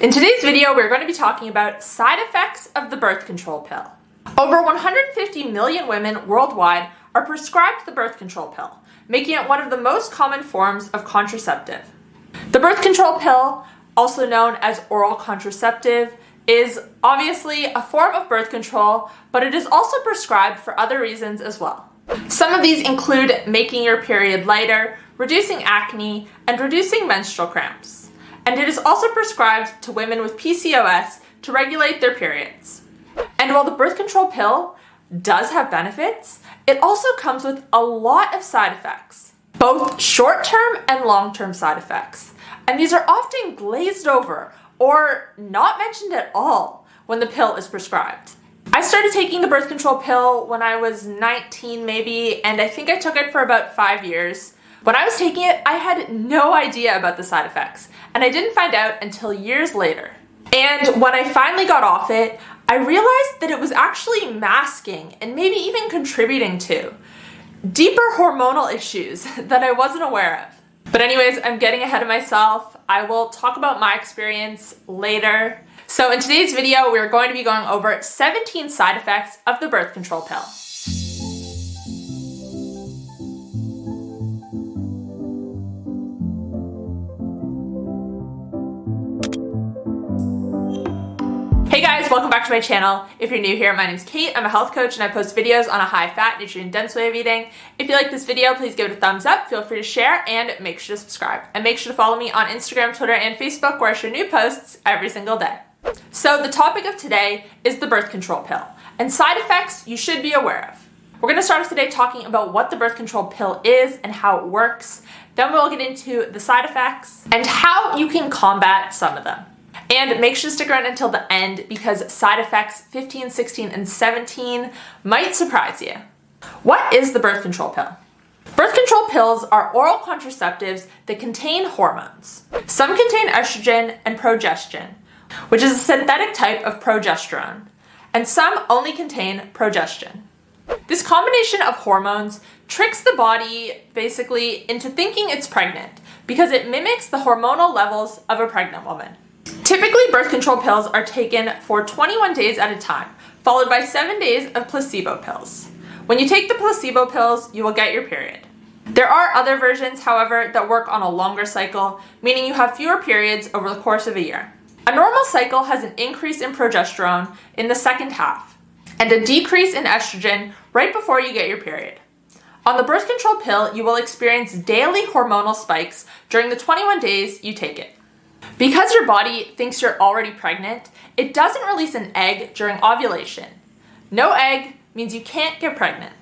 In today's video, we're going to be talking about side effects of the birth control pill. Over 150 million women worldwide are prescribed the birth control pill, making it one of the most common forms of contraceptive. The birth control pill, also known as oral contraceptive, is obviously a form of birth control, but it is also prescribed for other reasons as well. Some of these include making your period lighter, reducing acne, and reducing menstrual cramps. And it is also prescribed to women with PCOS to regulate their periods. And while the birth control pill does have benefits, it also comes with a lot of side effects, both short-term and long-term side effects. And these are often glazed over or not mentioned at all when the pill is prescribed. I started taking the birth control pill when I was 19 maybe, and I think I took it for about 5 years. When I was taking it, I had no idea about the side effects, and I didn't find out until years later. And when I finally got off it, I realized that it was actually masking and maybe even contributing to deeper hormonal issues that I wasn't aware of. But anyways, I'm getting ahead of myself. I will talk about my experience later. So in today's video, we're going to be going over 17 side effects of the birth control pill. Hey guys, welcome back to my channel. If you're new here, my name's Kate. I'm a health coach and I post videos on a high-fat, nutrient-dense way of eating. If you like this video, please give it a thumbs up, feel free to share, and make sure to subscribe. And make sure to follow me on Instagram, Twitter, and Facebook, where I share new posts every single day. So the topic of today is the birth control pill, and side effects you should be aware of. We're going to start off today talking about what the birth control pill is and how it works. Then we'll get into the side effects and how you can combat some of them. And make sure to stick around until the end because side effects 15, 16, and 17 might surprise you. What is the birth control pill? Birth control pills are oral contraceptives that contain hormones. Some contain estrogen and progesterone, which is a synthetic type of progesterone, and some only contain progesterone. This combination of hormones tricks the body basically into thinking it's pregnant because it mimics the hormonal levels of a pregnant woman. Typically, birth control pills are taken for 21 days at a time, followed by 7 days of placebo pills. When you take the placebo pills, you will get your period. There are other versions, however, that work on a longer cycle, meaning you have fewer periods over the course of a year. A normal cycle has an increase in progesterone in the second half, and a decrease in estrogen right before you get your period. On the birth control pill, you will experience daily hormonal spikes during the 21 days you take it. Because your body thinks you're already pregnant, it doesn't release an egg during ovulation. No egg means you can't get pregnant.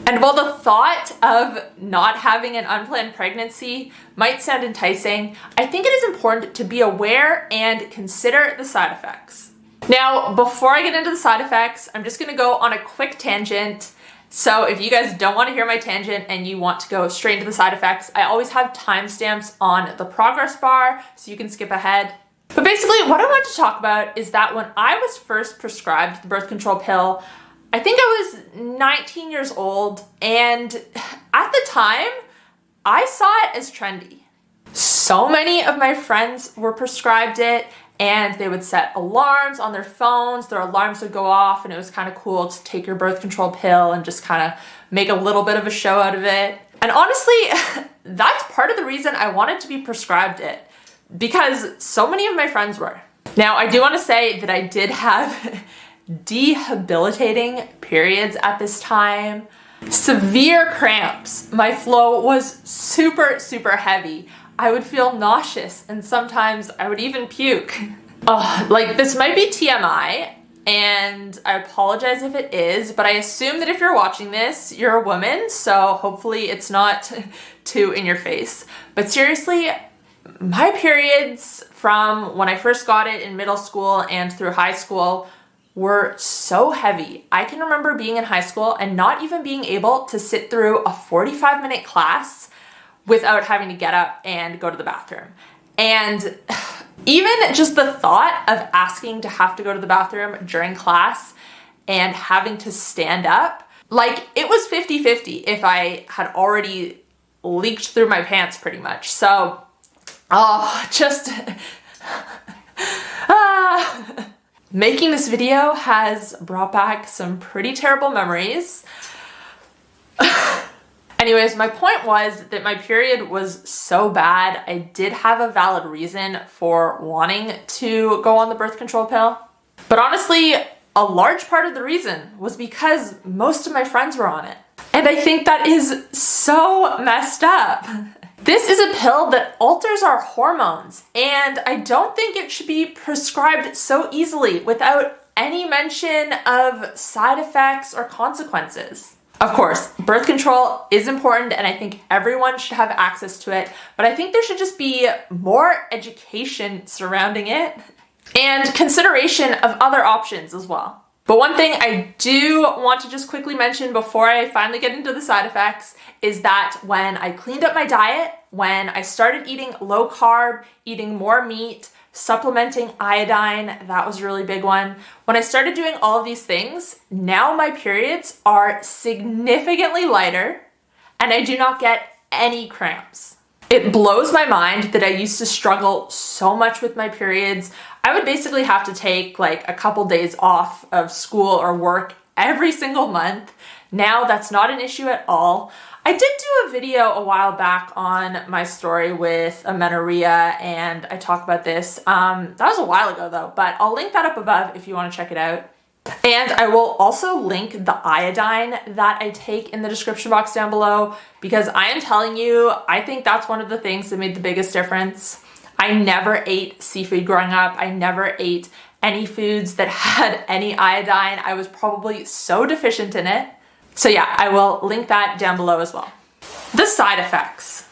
And while the thought of not having an unplanned pregnancy might sound enticing, I think it is important to be aware and consider the side effects. Now, before I get into the side effects, I'm just going to go on a quick tangent. So if you guys don't want to hear my tangent and you want to go straight into the side effects, I always have timestamps on the progress bar so you can skip ahead. But basically what I want to talk about is that when I was first prescribed the birth control pill, I think I was 19 years old, and at the time, I saw it as trendy. So many of my friends were prescribed it, and they would set alarms on their phones. Their alarms would go off, and it was kind of cool to take your birth control pill and just kind of make a little bit of a show out of it. And honestly, that's part of the reason I wanted to be prescribed it, because so many of my friends were. Now, I do want to say that I did have debilitating periods at this time. Severe cramps. My flow was super, super heavy. I would feel nauseous, and sometimes I would even puke. This might be TMI, and I apologize if it is, but I assume that if you're watching this, you're a woman, so hopefully it's not too in your face. But seriously, my periods from when I first got it in middle school and through high school were so heavy. I can remember being in high school and not even being able to sit through a 45-minute class without having to get up and go to the bathroom. And even just the thought of asking to have to go to the bathroom during class and having to stand up, it was 50-50 if I had already leaked through my pants pretty much. So, just Making this video has brought back some pretty terrible memories. Anyways, my point was that my period was so bad, I did have a valid reason for wanting to go on the birth control pill. But honestly, a large part of the reason was because most of my friends were on it. And I think that is so messed up. This is a pill that alters our hormones, and I don't think it should be prescribed so easily without any mention of side effects or consequences. Of course, birth control is important and I think everyone should have access to it, but I think there should just be more education surrounding it and consideration of other options as well. But one thing I do want to just quickly mention before I finally get into the side effects is that when I cleaned up my diet, when I started eating low carb, eating more meat, supplementing iodine, that was a really big one. When I started doing all of these things, now my periods are significantly lighter and I do not get any cramps. It blows my mind that I used to struggle so much with my periods. I would basically have to take like a couple days off of school or work every single month. Now that's not an issue at all. I did do a video a while back on my story with amenorrhea and I talk about this. That was a while ago though, but I'll link that up above if you want to check it out. And I will also link the iodine that I take in the description box down below because I am telling you, I think that's one of the things that made the biggest difference. I never ate seafood growing up. I never ate any foods that had any iodine. I was probably so deficient in it. So yeah, I will link that down below as well. The side effects.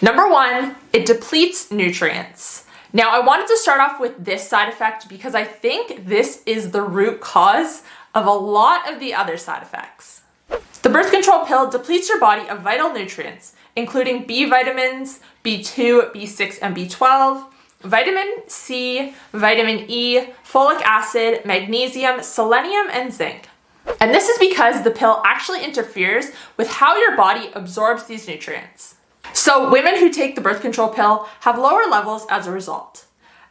Number one, it depletes nutrients. Now I wanted to start off with this side effect because I think this is the root cause of a lot of the other side effects. The birth control pill depletes your body of vital nutrients, including B vitamins, B2, B6, and B12, vitamin C, vitamin E, folic acid, magnesium, selenium, and zinc. And this is because the pill actually interferes with how your body absorbs these nutrients. So women who take the birth control pill have lower levels as a result.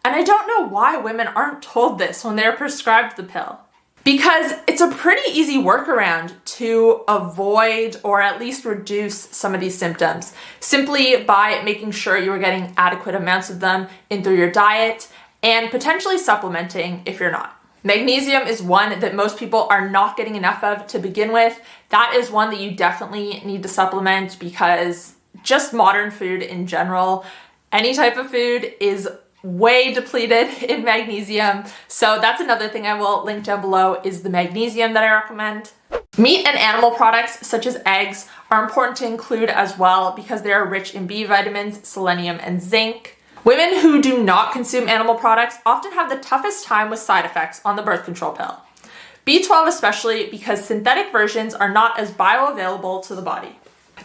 And I don't know why women aren't told this when they're prescribed the pill. Because it's a pretty easy workaround to avoid or at least reduce some of these symptoms, simply by making sure you are getting adequate amounts of them in through your diet and potentially supplementing if you're not. Magnesium is one that most people are not getting enough of to begin with. That is one that you definitely need to supplement because just modern food in general, any type of food is way depleted in magnesium. So that's another thing I will link down below is the magnesium that I recommend. Meat and animal products such as eggs are important to include as well because they are rich in B vitamins, selenium, and zinc. Women who do not consume animal products often have the toughest time with side effects on the birth control pill. B12 especially because synthetic versions are not as bioavailable to the body.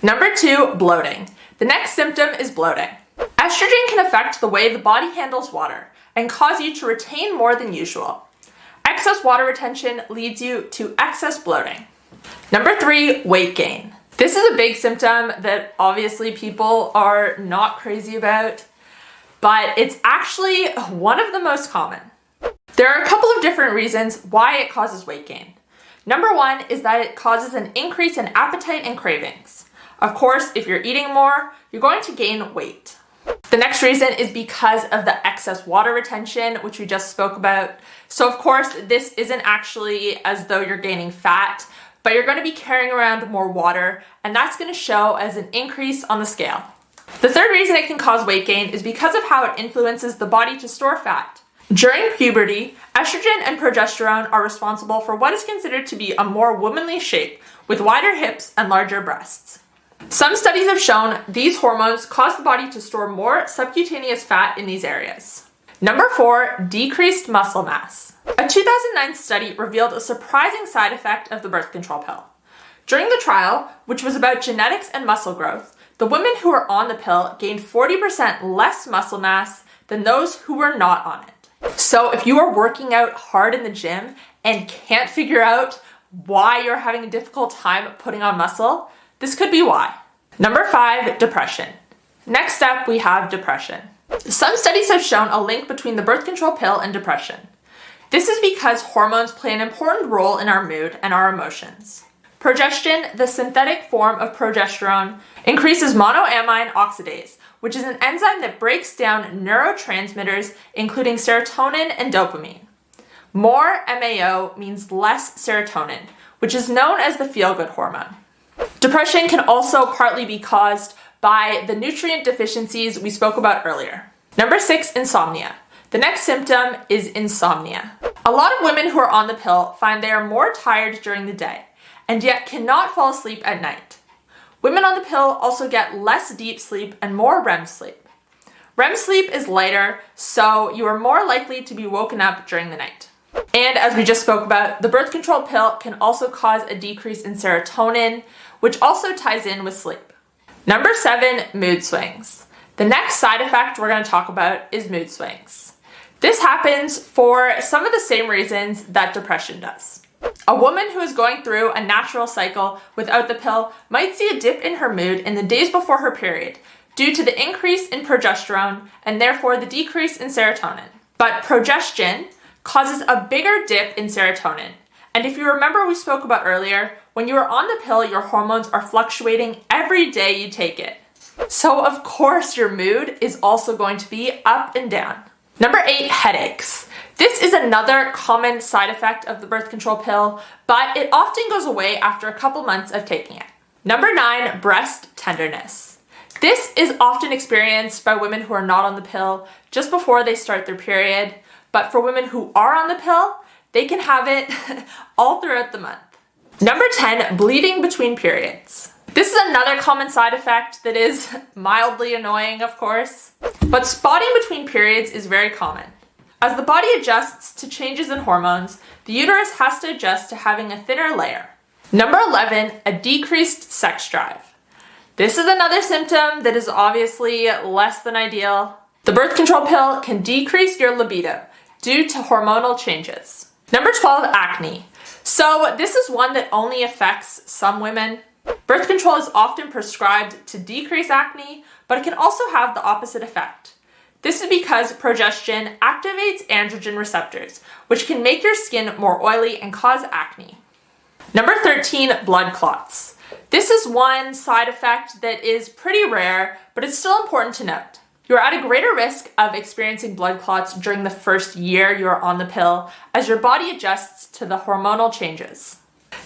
Number two, bloating. The next symptom is bloating. Estrogen can affect the way the body handles water and cause you to retain more than usual. Excess water retention leads you to excess bloating. Number three, weight gain. This is a big symptom that obviously people are not crazy about, but it's actually one of the most common. There are a couple of different reasons why it causes weight gain. Number one is that it causes an increase in appetite and cravings. Of course, if you're eating more, you're going to gain weight. The next reason is because of the excess water retention, which we just spoke about. So of course, this isn't actually as though you're gaining fat, but you're going to be carrying around more water, and that's going to show as an increase on the scale. The third reason it can cause weight gain is because of how it influences the body to store fat. During puberty, estrogen and progesterone are responsible for what is considered to be a more womanly shape, with wider hips and larger breasts. Some studies have shown these hormones cause the body to store more subcutaneous fat in these areas. Number four, decreased muscle mass. A 2009 study revealed a surprising side effect of the birth control pill. During the trial, which was about genetics and muscle growth, the women who were on the pill gained 40% less muscle mass than those who were not on it. So if you are working out hard in the gym and can't figure out why you're having a difficult time putting on muscle, this could be why. Number five, depression. Next up, we have depression. Some studies have shown a link between the birth control pill and depression. This is because hormones play an important role in our mood and our emotions. Progestin, the synthetic form of progesterone, increases monoamine oxidase, which is an enzyme that breaks down neurotransmitters including serotonin and dopamine. More MAO means less serotonin, which is known as the feel-good hormone. Depression can also partly be caused by the nutrient deficiencies we spoke about earlier. Number 6, insomnia. The next symptom is insomnia. A lot of women who are on the pill find they are more tired during the day, and yet cannot fall asleep at night. Women on the pill also get less deep sleep and more REM sleep. REM sleep is lighter, so you are more likely to be woken up during the night. And as we just spoke about, the birth control pill can also cause a decrease in serotonin, which also ties in with sleep. Number 7, mood swings. The next side effect we're going to talk about is mood swings. This happens for some of the same reasons that depression does. A woman who is going through a natural cycle without the pill might see a dip in her mood in the days before her period due to the increase in progesterone and therefore the decrease in serotonin. But progestin causes a bigger dip in serotonin. And if you remember we spoke about earlier, when you are on the pill, your hormones are fluctuating every day you take it. So of course your mood is also going to be up and down. Number 8, headaches. This is another common side effect of the birth control pill, but it often goes away after a couple months of taking it. Number 9, breast tenderness. This is often experienced by women who are not on the pill just before they start their period, but for women who are on the pill, they can have it all throughout the month. Number 10, bleeding between periods. This is another common side effect that is mildly annoying, of course, but spotting between periods is very common. As the body adjusts to changes in hormones, the uterus has to adjust to having a thinner layer. Number 11, a decreased sex drive. This is another symptom that is obviously less than ideal. The birth control pill can decrease your libido due to hormonal changes. Number 12, acne. So this is one that only affects some women. Birth control is often prescribed to decrease acne, but it can also have the opposite effect. This is because progestin activates androgen receptors, which can make your skin more oily and cause acne. Number 13, blood clots. This is one side effect that is pretty rare, but it's still important to note. You are at a greater risk of experiencing blood clots during the first year you are on the pill as your body adjusts to the hormonal changes.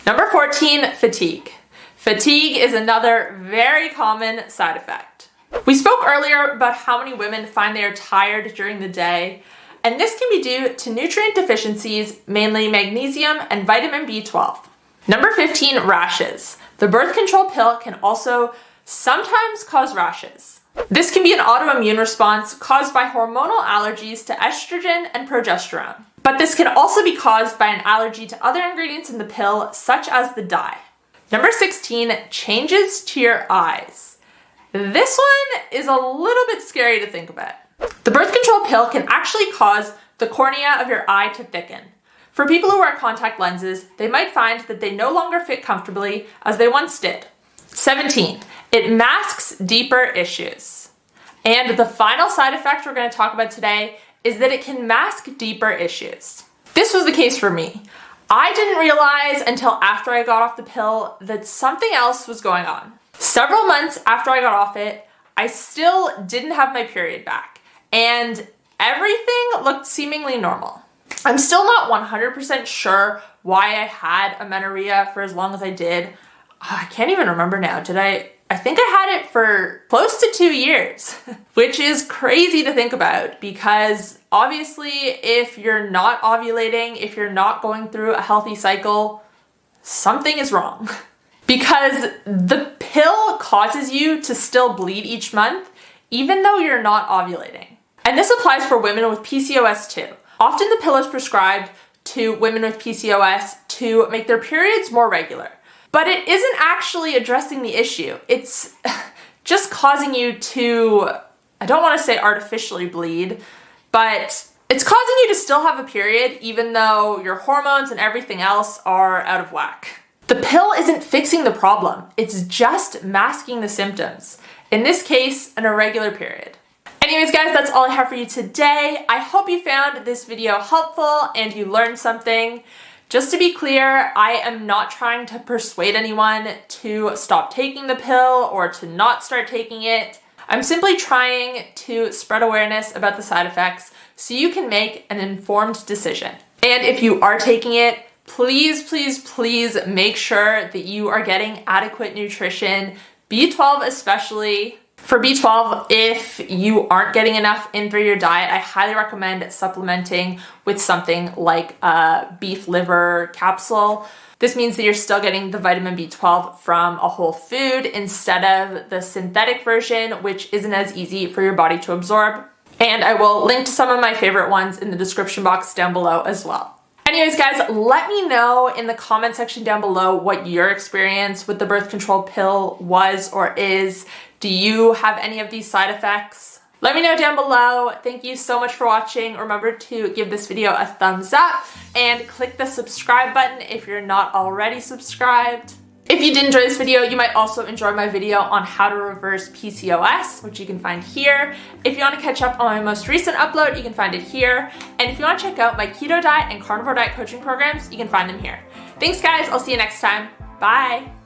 Number 14, fatigue. Fatigue is another very common side effect. We spoke earlier about how many women find they are tired during the day, and this can be due to nutrient deficiencies, mainly magnesium and vitamin B12. Number 15, rashes. The birth control pill can also sometimes cause rashes. This can be an autoimmune response caused by hormonal allergies to estrogen and progesterone. But this can also be caused by an allergy to other ingredients in the pill, such as the dye. Number 16, changes to your eyes. This one is a little bit scary to think about. The birth control pill can actually cause the cornea of your eye to thicken. For people who wear contact lenses, they might find that they no longer fit comfortably as they once did. 17, it masks deeper issues. And the final side effect we're going to talk about today is that it can mask deeper issues. This was the case for me. I didn't realize until after I got off the pill that something else was going on. Several months after I got off it, I still didn't have my period back, and everything looked seemingly normal. I'm still not 100% sure why I had amenorrhea for as long as I did. I can't even remember now. I think I had it for close to 2 years, which is crazy to think about because obviously if you're not ovulating, if you're not going through a healthy cycle, something is wrong. Because the pill causes you to still bleed each month, even though you're not ovulating. And this applies for women with PCOS too. Often the pill is prescribed to women with PCOS to make their periods more regular. But it isn't actually addressing the issue. It's just causing you to, I don't want to say artificially bleed, but it's causing you to still have a period even though your hormones and everything else are out of whack. The pill isn't fixing the problem. It's just masking the symptoms. In this case, an irregular period. Anyways guys, that's all I have for you today. I hope you found this video helpful and you learned something. Just to be clear, I am not trying to persuade anyone to stop taking the pill or to not start taking it. I'm simply trying to spread awareness about the side effects so you can make an informed decision. And if you are taking it, please, please, please make sure that you are getting adequate nutrition, B12 especially. For B12, if you aren't getting enough in through your diet, I highly recommend supplementing with something like a beef liver capsule. This means that you're still getting the vitamin B12 from a whole food instead of the synthetic version, which isn't as easy for your body to absorb. And I will link to some of my favorite ones in the description box down below as well. Anyways guys, let me know in the comment section down below what your experience with the birth control pill was or is. Do you have any of these side effects? Let me know down below. Thank you so much for watching. Remember to give this video a thumbs up and click the subscribe button if you're not already subscribed. If you did enjoy this video, you might also enjoy my video on how to reverse PCOS, which you can find here. If you want to catch up on my most recent upload, you can find it here. And if you want to check out my keto diet and carnivore diet coaching programs, you can find them here. Thanks guys, I'll see you next time. Bye.